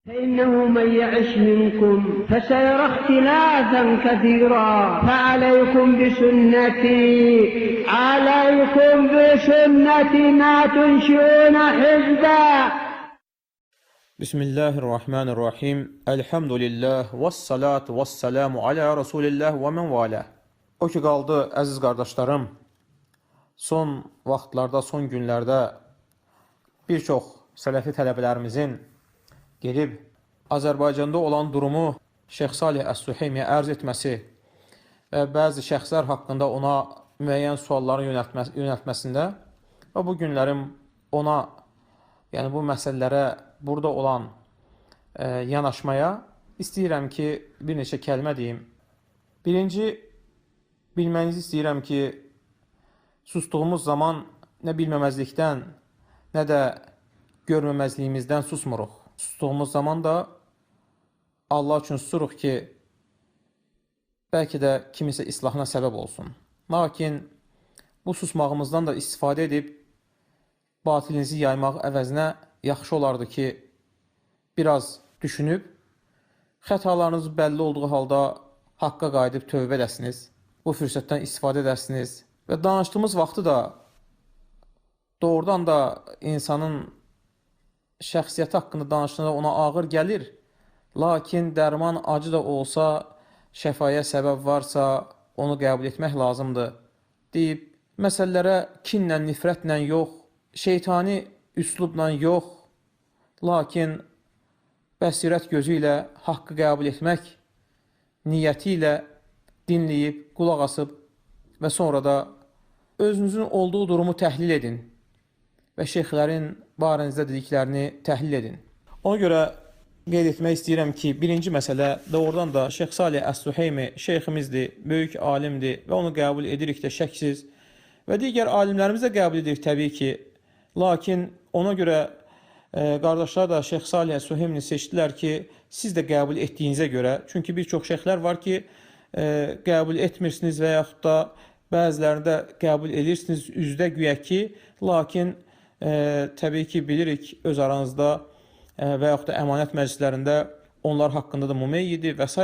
فإنه من يعش منكم فسيرى اختلافا كثيرا فعليكم بسنتي ما تنشئون حزبا. Bismillahirrahmanirrahim. Elhamdülillah və salatu və salamu alə Rasulillah və mən valə. O ki qaldı, əziz qardaşlarım, son vaxtlarda, son günlərdə bir çox sələfi tələbələrimizin gelib Azərbaycanda olan durumu Şeyx Salih Əs-Süheymiyə ərz etməsi və bəzi şəxslər haqqında ona müəyyən sualların yönəltməsində və bu günlərim ona, yəni bu məsələlərə burada olan yanaşmaya istəyirəm ki, bir neçə kəlmə deyim. Birinci, bilmənizi istəyirəm ki, sustuğumuz zaman nə bilməməzlikdən, nə də görməməzliyimizdən susmuruq. Sustuğumuz zaman da Allah üçün susuruq ki, bəlkə də kimisə islahına səbəb olsun. Lakin bu susmağımızdan da istifadə edib batilinizi yaymaq əvəzinə yaxşı olardı ki, biraz düşünüb, xətalarınız bəlli olduğu halda haqqa qayıdıb tövbə edəsiniz, bu fürsətdən istifadə edəsiniz və danışdığımız vaxtı da doğrudan da insanın şəxsiyyəti haqqında danışdığında ona ağır gəlir, lakin dərman acı da olsa, şəfaya səbəb varsa, onu qəbul etmək lazımdır deyib, məsələlərə kinlə, nifrətlə yox, şeytani üslubla yox, lakin bəsirət gözü ilə haqqı qəbul etmək niyyəti ilə dinləyib, qulaq asıb və sonra da özünüzün olduğu durumu təhlil edin və şeyxlərin barənizdə dediklərini təhlil edin. Ona görə qeyd etmək istəyirəm ki, birinci məsələ doğrudan da Şeyx Salih Əs-Süheymi şeyximizdir, böyük alimdir və onu qəbul edirik də şəksiz və digər alimlərimiz də qəbul edirik təbii ki, lakin ona görə qardaşlar da Şeyx Salih Əs-Süheymini seçdilər ki, siz də qəbul etdiyinizə görə, çünki bir çox şeyxlər var ki, qəbul etmirsiniz və yaxud da bəzilərində qəbul edirsiniz üzdə güya ki, lakin təbii ki, bilirik öz aranızda və yaxud da əmanət məclislərində onlar haqqında da mümeyyidir və s.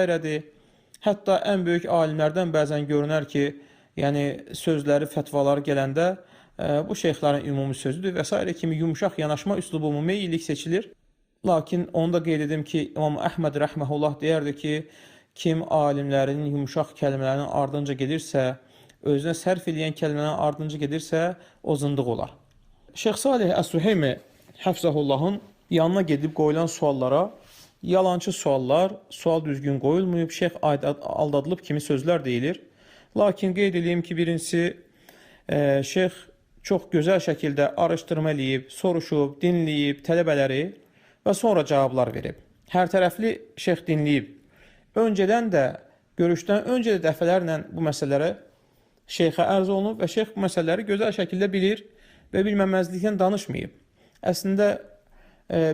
Hətta ən böyük alimlərdən bəzən görünər ki, yəni sözləri, fətvaları gələndə bu şeyxlərin ümumi sözüdür və s. kimi yumuşaq yanaşma üslubu mümeyyilik seçilir. Lakin onu da qeyd edim ki, İmam Əhməd rəhməhullah deyərdi ki, kim alimlərinin yumuşaq kəlmələrinin ardınca gedirsə, özünə sərf edən kəlmələrin ardınca gedirsə, o zındıq olar. Şeyx Salih Əs-Süheymi Həfzəhullahın yanına gedib qoyulan suallara yalancı suallar, sual düzgün qoyulmayıb, şeyx aldadılıb kimi sözlər deyilir. Lakin qeyd edeyim ki, birincisi, şeyx çox gözəl şəkildə araşdırma eləyib, soruşub, dinləyib tələbələri və sonra cavablar verib. Hər tərəfli şeyx dinləyib. Öncədən də, görüşdən öncə də dəfələrlə bu məsələlərə şeyxə ərz olunub və şeyx bu məsələləri gözəl şəkildə bilir və bilməməzlikdən danışmayıb. Əslində,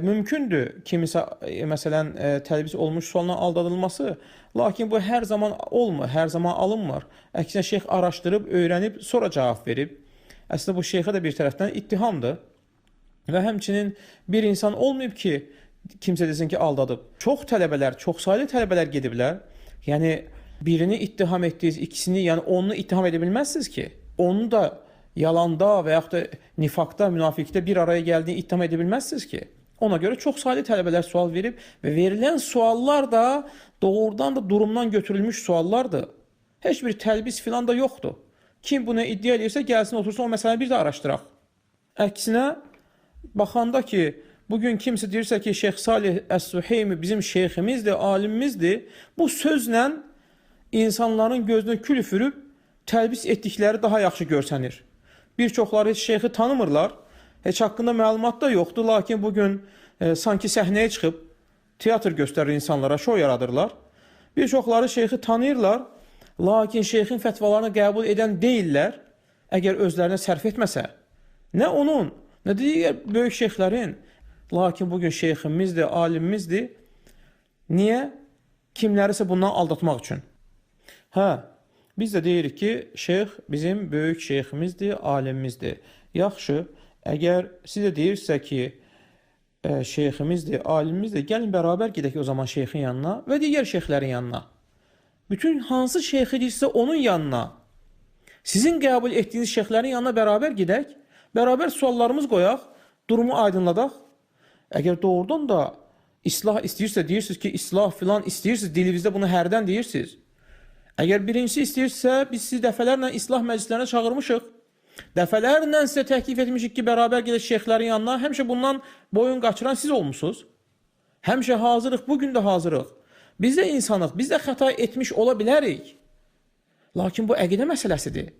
mümkündür kimisə, məsələn, təlbis olmuş sualına aldadılması, lakin bu hər zaman olmur, hər zaman alınmır. Əksinə, şeyx araşdırıb, öyrənib, sonra cavab verib. Əslində, bu şeyxə də bir tərəfdən ittihamdır və həmçinin bir insan olmayıb ki, kimsə desin ki, aldadıb. Çox tələbələr, çox saylı tələbələr gediblər. Yəni, birini ittiham etdiniz, ikisini, yəni onu ittiham edə bilməzsiniz ki, onu da yalanda və yaxud da nifaqda, münafiqdə bir araya gəldiyini ittiham edə bilməzsiniz ki. Ona görə çox saylı tələbələr sual verib və verilən suallar da doğrudan da durumdan götürülmüş suallardır. Heç bir təlbis filan da yoxdur. Kim bunu iddia edirsə, gəlsin, otursun, o məsələni bir də araşdıraq. Əksinə, baxanda ki, bugün kimsə deyirsə ki, Şeyx Salih Əs-Süheymi bizim şeyximizdir, alimimizdir, bu sözlə insanların gözünə kül üfürüb təlbis etdikləri daha yaxşı görsənir. Bir çoxları heç şeyxi tanımırlar, heç haqqında məlumat da yoxdur, lakin bugün sanki səhnəyə çıxıb teatr göstərir insanlara, şou yaradırlar. Bir çoxları şeyxi tanıyırlar, lakin şeyxin fətvalarını qəbul edən deyirlər, əgər özlərinə sərf etməsə. Nə onun, nə də digər böyük şeyxlərin, lakin bugün şeyximizdir, alimimizdir. Niyə? Kimlərisə bundan aldatmaq üçün. Biz də deyirik ki, şeyx bizim böyük şeyximizdir, alimimizdir. Yaxşı, əgər siz də deyirsə ki, şeyximizdir, alimimizdir. Gəlin bərabər gedək o zaman şeyxin yanına və digər şeyxlərin yanına. Bütün hansı şeyxidirsə onun yanına. Sizin qəbul etdiyiniz şeyxlərin yanına bərabər gedək, bərabər suallarımız qoyaq, durumu aydınladaq. Əgər doğrudan da islah istəyirsə, deyirsiniz ki, islah filan istəyirsiniz, dilinizdə bunu hərdən deyirsiniz. Əgər birincisi istəyirsə, biz sizi dəfələrlə islah məclislərinə çağırmışıq. Dəfələrlə sizə təklif etmişik ki, bərabər gedək şeyxlərin yanına. Həmişə bundan boyun qaçıran siz olmuşsunuz. Həmişə hazırıq, bugün də hazırıq. Biz də insanıq, biz də xəta etmiş ola bilərik. Lakin bu əqidə məsələsidir.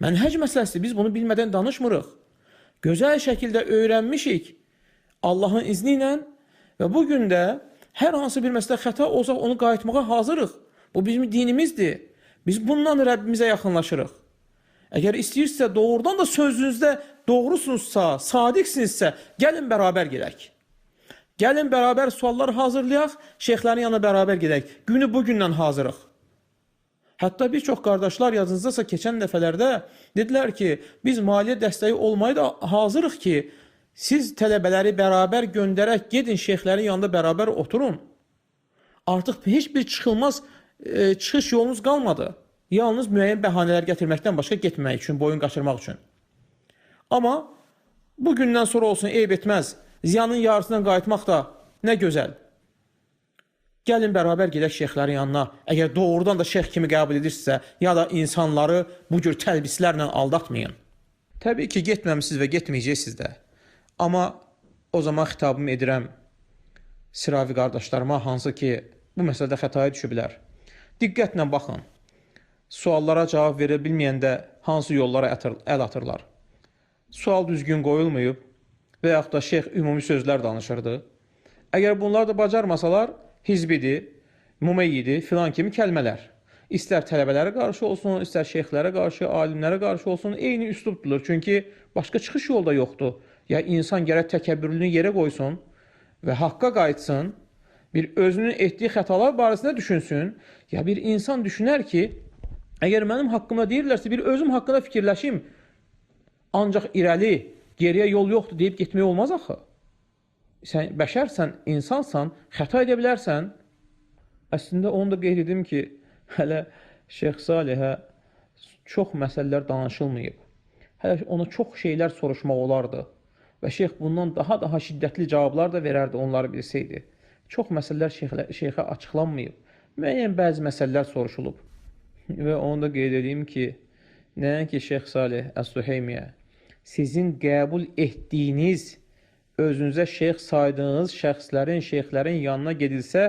Mənhəc məsələsidir, biz bunu bilmədən danışmırıq. Gözəl şəkildə öyrənmişik Allahın izni ilə və bugün də hər hansı bir məsələ xəta olsa onu qayıtmağa hazırıq. Bu bizim dinimizdir. Biz bundan Rəbbimizə yaxınlaşırıq. Əgər istəyirsə, doğrudan da sözünüzdə doğrusunuzsa, sadiqsinizsə, gəlin bərabər gedək. Gəlin bərabər suallar hazırlayaq, şeyxlərin yanına bərabər gedək. Günü bugündən hazırıq. Hətta bir çox qardaşlar yazınızdasa keçən dəfələrdə dedilər ki, biz maliyyə dəstəyi olmayı da hazırıq ki, siz tələbələri bərabər göndərək, gedin şeyxlərin yanında bərabər oturun. Artıq heç bir çıxış yolunuz qalmadı. Yalnız müəyyən bəhanələr gətirməkdən başqa getməmək üçün, boyun qaçırmaq üçün. Amma bugündən sonra olsun, eyb etməz. Ziyanın yarısından qayıtmaq da nə gözəl. Gəlin bərabər gedək şeyxlərin yanına. Əgər doğrudan da şeyx kimi qəbul edirsə, ya da insanları bu cür təlbislərlə aldatmayın. Təbii ki, getməmisiniz və getməyəcəksiniz də. Amma o zaman xitabımı edirəm sıravi qardaşlarıma, hansı ki, bu məsələdə xətaya düşə bilər. Diqqətlə baxın. Suallara cavab verə bilməyəndə hansı yollara əl atırlar? Sual düzgün qoyulmayıb və yaxud da şeyx ümumi sözlər danışırdı. Əgər bunlar da bacarmasalar, hizbidir, mumeyyidir, filan kimi kəlmələr. İstər tələbələrə qarşı olsun, istər şeyxlərə qarşı, alimlərə qarşı olsun, eyni üslubdurlar. Çünki başqa çıxış yolda yoxdur. Ya insan gərək təkəbbürlüyünü yerə qoysun və haqqa qayıtsın, bir özünün etdiyi xətalar barəsində düşünsün, ya bir insan düşünər ki, əgər mənim haqqımda deyirlərsə, bir özüm haqqında fikirləşim, ancaq irəli, geriyə yol yoxdur deyib getmək olmaz axı. Sən bəşərsən, insansan, xəta edə bilərsən. Əslində onu da qeyd edim ki, hələ Şeyx Salihə çox məsələlər danışılmayıb. Hələ ona çox şeylər soruşmaq olardı. Və şeyx bundan daha şiddətli cavablar da verərdi, onları bilsəydi. Çox məsələlər şeyxə açıqlanmayıb. Müəyyən bəzi məsələlər soruşulub. Və onu da qeyd edeyim ki, nəinki Şeyx Salih Əs-Süheymiyə, sizin qəbul etdiyiniz, özünüzə şeyx saydığınız şəxslərin, şeyxlərin yanına gedilsə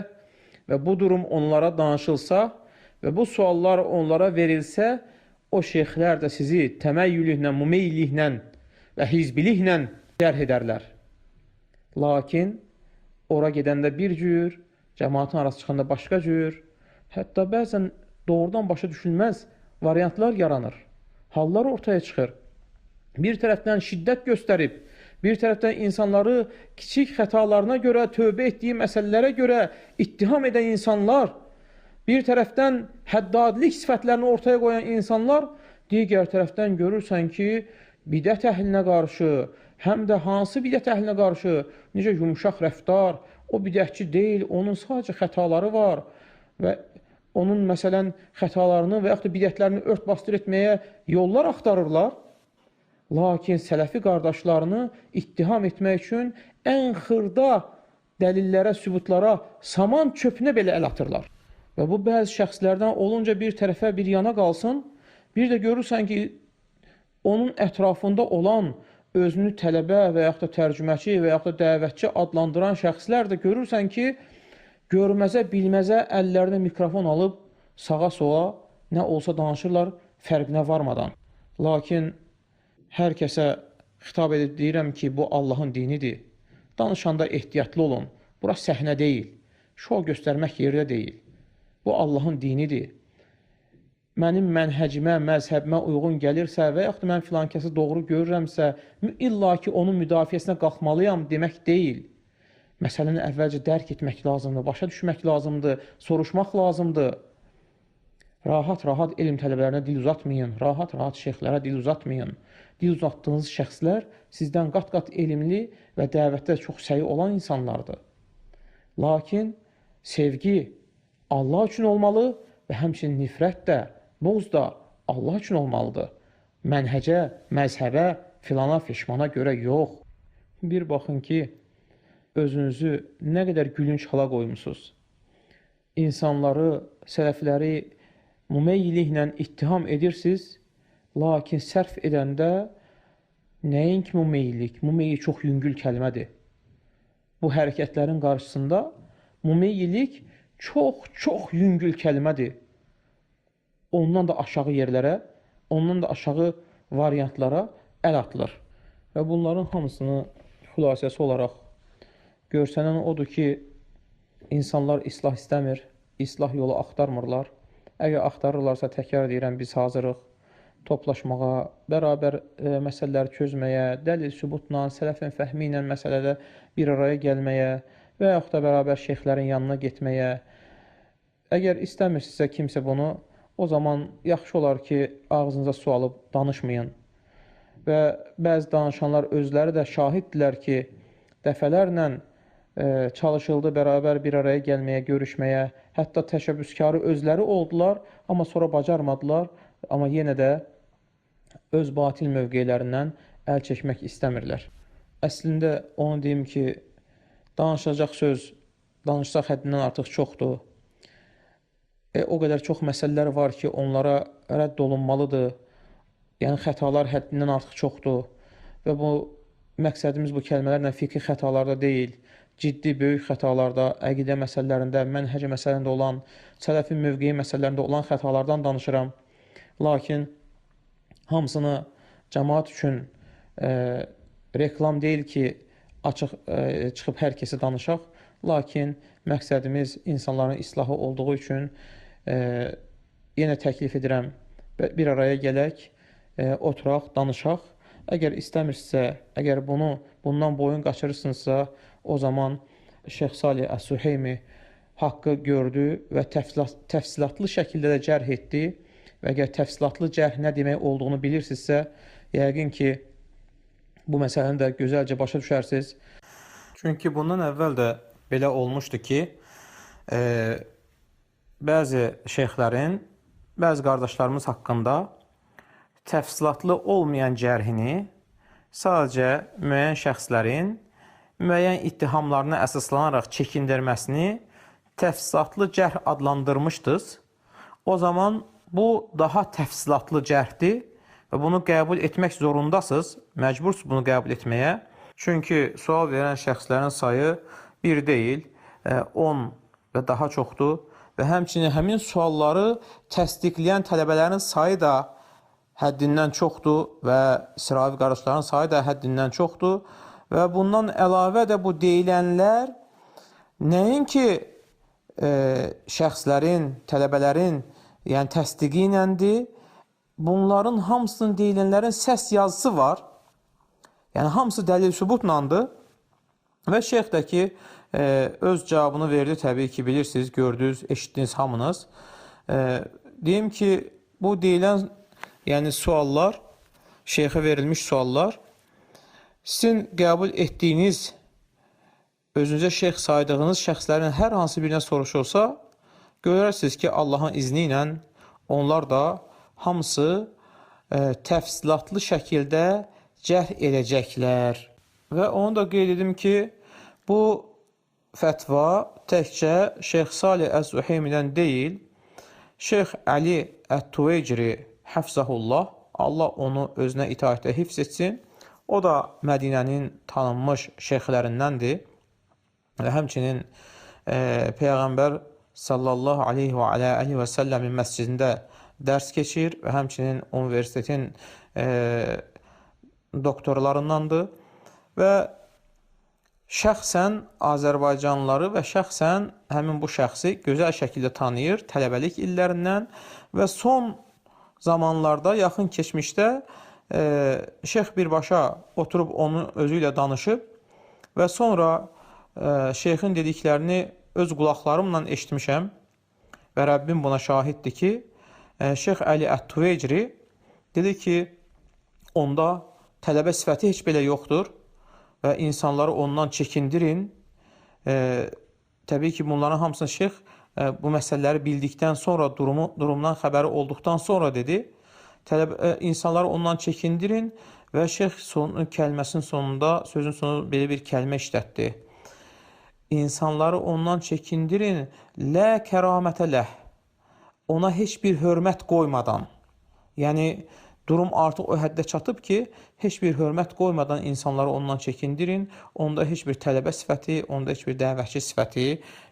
və bu durum onlara danışılsa və bu suallar onlara verilsə, o şeyxlər də sizi təməyyülüklə, mumeyilliklə və hizbiliklə cərh edərlər. Lakin ora gedəndə bir cür, cəmaatın arası çıxanda başqa cür, hətta bəzən doğrudan başa düşülməz variantlar yaranır. Hallar ortaya çıxır. Bir tərəfdən şiddət göstərib, bir tərəfdən insanları kiçik xətalarına görə, tövbə etdiyi məsələlərə görə ittiham edən insanlar, bir tərəfdən həddadilik sifətlərini ortaya qoyan insanlar, digər tərəfdən görürsən ki, bidət əhlinə qarşı, həm də hansı bidət əhlinə qarşı, necə yumuşaq rəftar, o bidətçi deyil, onun sadəcə xətaları var və onun məsələn xətalarını və yaxud da bidətlərini ört-basdır etməyə yollar axtarırlar. Lakin sələfi qardaşlarını ittiham etmək üçün ən xırda dəlillərə, sübutlara, saman çöpünə belə əl atırlar. Və bu bəzi şəxslərdən olunca bir tərəfə, bir yana qalsın, bir də görürsən ki, onun ətrafında olan özünü tələbə və yaxud da tərcüməçi və yaxud da dəvətçi adlandıran şəxslər də görürsən ki, görməzə, bilməzə əllərinə mikrofon alıb sağa-sola nə olsa danışırlar fərqinə varmadan. Lakin hər kəsə xitab edib deyirəm ki, bu Allahın dinidir. Danışanda ehtiyatlı olun. Bura səhnə deyil. Şov göstərmək yerdə deyil. Bu Allahın dinidir. Mənim mənhəcimə, məzhəbimə uyğun gəlirsə və yaxud da mən filan kəsi doğru görürəmsə, illa ki, onun müdafiəsinə qalxmalıyam demək deyil. Məsələni əvvəlcə dərk etmək lazımdır, başa düşmək lazımdır, soruşmaq lazımdır. Rahat-rahat elm tələbələrinə dil uzatmayın. Rahat-rahat şeyxlərə dil uzatmayın. Dil uzatdığınız şəxslər sizdən qat-qat elmli və dəvətdə çox səyi olan insanlardır. Lakin sevgi Allah üçün olmalı və həmçinin nifrət də, buğz da Allah üçün olmalıdır. Mənhəcə, məzhəbə, filana, fişmana görə yox. Bir baxın ki, özünüzü nə qədər gülünç hala qoymusunuz. İnsanları, sələfləri mümeyyiliklə ittiham edirsiniz, lakin sərf edəndə nəinki mümeyyilik, mümeyyilik çox yüngül kəlmədir. Bu hərəkətlərin qarşısında mümeyyilik çox yüngül kəlmədir. Ondan da aşağı yerlərə, ondan da aşağı variantlara əl atılır. Və bunların hamısını xülasəsi olaraq görsənən odur ki, insanlar islah istəmir, islah yolu axtarmırlar. Əgər axtarırlarsa, təkrar deyirəm, biz hazırıq toplaşmağa, bərabər məsələləri çözməyə, dəlil, sübutla, sələfin fəhmi ilə məsələdə bir araya gəlməyə və yaxud da bərabər şeyxlərin yanına getməyə. Əgər istəmirsinizsə kimsə bunu, o zaman yaxşı olar ki, ağzınıza su alıb danışmayın. Və bəzi danışanlar özləri də şahiddirlər ki, dəfələrlə çalışıldı bərabər bir araya gəlməyə, görüşməyə, hətta təşəbbüskarı özləri oldular, amma sonra bacarmadılar, amma yenə də öz batil mövqelərindən əl çəkmək istəmirlər. Əslində onu deyim ki, danışacaq söz, danışsaq həddindən artıq çoxdur. O qədər çox məsələlər var ki, onlara rədd olunmalıdır. Yəni, xətalar həddindən artıq çoxdur. Və bu, məqsədimiz bu kəlmələrlə fiqhi xətalarda deyil, ciddi, böyük xətalarda, əqidə məsələlərində, mənhəcə məsələlərində olan, sələfin mövqeyi məsələlərində olan xətalardan danışıram. Lakin hamısını cəmaat üçün reklam deyil ki, açıq çıxıb hər kəsə danışaq. Lakin məqsədimiz insanların islahı olduğu üçün yenə təklif edirəm, bir araya gələk, oturaq, danışaq. Əgər istəmirsə, əgər bundan boyun qaçırırsınızsa, o zaman Şeyx Salih Əs-Süheymi haqqı gördü və təfsilatlı şəkildə də cərh etdi. Və əgər təfsilatlı cərh nə demək olduğunu bilirsinizsə, yəqin ki, bu məsələni də gözəlcə başa düşərsiniz. Çünki bundan əvvəl də belə olmuşdu ki, bəzi şeyxlərin, bəzi qardaşlarımız haqqında təfsilatlı olmayan cərhini sadəcə müəyyən şəxslərin müəyyən ittihamlarına əsaslanaraq çəkindirməsini təfsilatlı cərh adlandırmışdınız. O zaman bu daha təfsilatlı cərhdir və bunu qəbul etmək zorundasınız, məcbursunuz bunu qəbul etməyə. Çünki sual verən şəxslərin sayı bir deyil, 10 və daha çoxdur və həmçinin həmin sualları təsdiqləyən tələbələrin sayı da həddindən çoxdur və sıravi qardaşların sayı da həddindən çoxdur və bundan əlavə də bu deyilənlər nəinki şəxslərin, tələbələrin yəni təsdiqi iləndir, bunların hamısının deyilənlərin səs yazısı var. Yəni hamısı dəlil sübutlandır və şeyx də ki, öz cavabını verdi, təbii ki, bilirsiniz, gördünüz, eşitdiniz hamınız. Deyim ki, bu deyilən yəni suallar, şeyxə verilmiş suallar, sizin qəbul etdiyiniz, özünüzə şeyx saydığınız şəxslərin hər hansı birinə soruşulsa, görərsiniz ki, Allahın izni ilə onlar da hamısı təfsilatlı şəkildə cərh edəcəklər. Və onu da qeyd edim ki, bu fətva təkcə Şeyx Salih Əz-Zuheymidən deyil, Şeyx Əli Ət-Tuveyciri Həfzəhullah, Allah onu özünə itaətdə hifz etsin. O da Mədinənin tanınmış şeyxlərindəndir və həmçinin Peyğəmbər sallallahu aleyhi və aleyhi və səlləmin məscidində dərs keçir və həmçinin universitetin doktorlarındandır və şəxsən Azərbaycanlıları və şəxsən həmin bu şəxsi gözəl şəkildə tanıyır tələbəlik illərindən və son zamanlarda, yaxın keçmişdə şeyx birbaşa oturub onu özü ilə danışıb və sonra şeyxin dediklərini öz qulaqlarımla eşitmişəm və Rəbbim buna şahiddir ki, Şeyx Əli Ət-Tuveycri dedi ki, onda tələbə sifəti heç belə yoxdur və insanları ondan çəkindirin. Təbii ki, bunların hamısını şeyx bu məsələləri bildikdən sonra, durumdan xəbəri olduqdan sonra dedi. İnsanları ondan çəkindirin və şeyx kəlməsinin sonunda, sözün sonunda belə bir kəlmə işlətdi. İnsanları ondan çəkindirin, lə kəramətə ləh. Ona heç bir hörmət qoymadan. Yəni, durum artıq o həddə çatıb ki, heç bir hörmət qoymadan insanları ondan çəkindirin. Onda heç bir tələbə sifəti, onda heç bir dəvətçi sifəti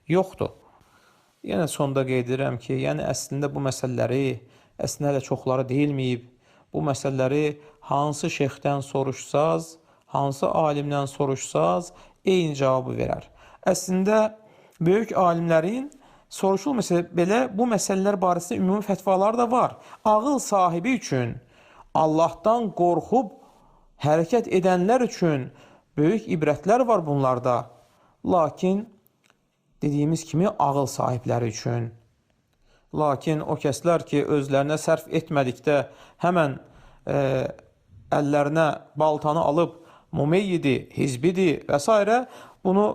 yoxdur. Yenə sonda qeyd edirəm ki, yəni əslində bu məsələləri, əslində hələ çoxları deyilməyib, bu məsələləri hansı şeyxdən soruşsaz, hansı alimdən soruşsaz, eyni cavabı verər. Əslində, böyük alimlərin soruşulmasa belə bu məsələlər barəsində ümumi fətvalar da var. Ağıl sahibi üçün, Allahdan qorxub hərəkət edənlər üçün böyük ibrətlər var bunlarda. Lakin, dediyimiz kimi, ağıl sahibləri üçün. Lakin o kəslər ki, özlərinə sərf etmədikdə həmən əllərinə baltanı alıb, mumeyyidir, hizbidir və s. Bunu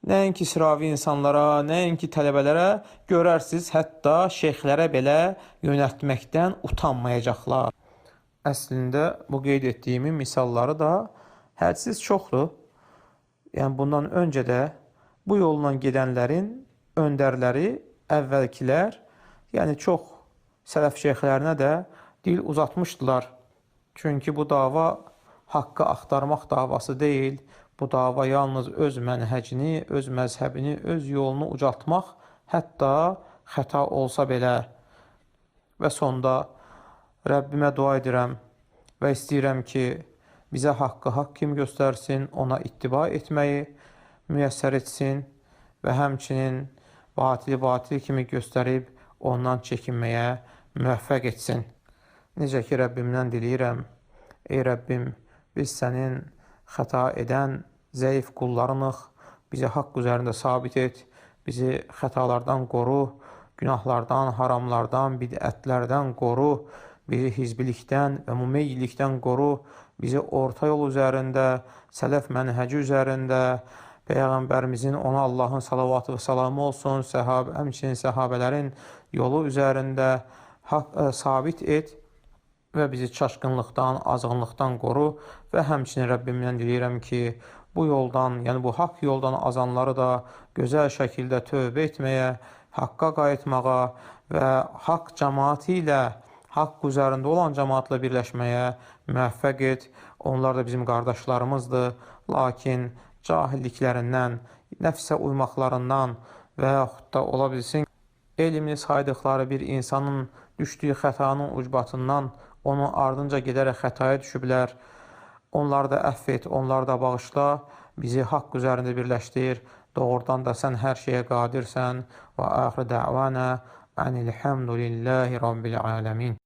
nəinki sıravi insanlara, nəinki tələbələrə görərsiniz, hətta şeyxlərə belə yönəltməkdən utanmayacaqlar. Əslində, bu qeyd etdiyimin misalları da hədsiz çoxdur. Yəni, bundan öncə də bu yolla gedənlərin öndərləri, əvvəlkilər, yəni çox sələf şeyxlərinə də dil uzatmışdılar. Çünki bu dava haqqı axtarmaq davası deyil, bu dava yalnız öz mənhəcini, öz məzhəbini, öz yolunu ucaltmaq, hətta xəta olsa belə. Və sonda Rəbbimə dua edirəm və istəyirəm ki, bizə haqqı haqq kimi göstərsin, ona ittiba etməyi müyəssər etsin və həmçinin batili batil kimi göstərib ondan çəkinməyə müvəffəq etsin. Necə ki, Rəbbimdən diləyirəm, ey Rəbbim, biz sənin xəta edən zəif qullarınıq, bizi haqq üzərində sabit et, bizi xətalardan qoru, günahlardan, haramlardan, bidətlərdən qoru, bizi hizbilikdən və mümeyyilikdən qoru, bizi orta yol üzərində, sələf mənhəci üzərində, Peyğəmbərimizin, ona Allahın salavatı və salamı olsun, həmçinin səhabələrin yolu üzərində sabit et və bizi çaşqınlıqdan, azğınlıqdan qoru və həmçinin Rəbbimdən diləyirəm ki, bu yoldan, yəni bu haqq yoldan azanları da gözəl şəkildə tövbə etməyə, haqqa qayıtmağa və haqq cəmaatı ilə, haqq üzərində olan cəmaatla birləşməyə müvəffəq et. Onlar da bizim qardaşlarımızdır, lakin cahilliklərindən, nəfsə uymaqlarından və yaxud da ola bilsin, elmli saydıqları bir insanın düşdüyü xətanın ucbatından onun ardınca gedərək xətaya düşüblər. Onları da əff et, onları da bağışla, bizi haqq üzərində birləşdir. Doğrudan da sən hər şeyə qadirsən. Və axir dəvana anilhamdülillahi rabbil aləmin.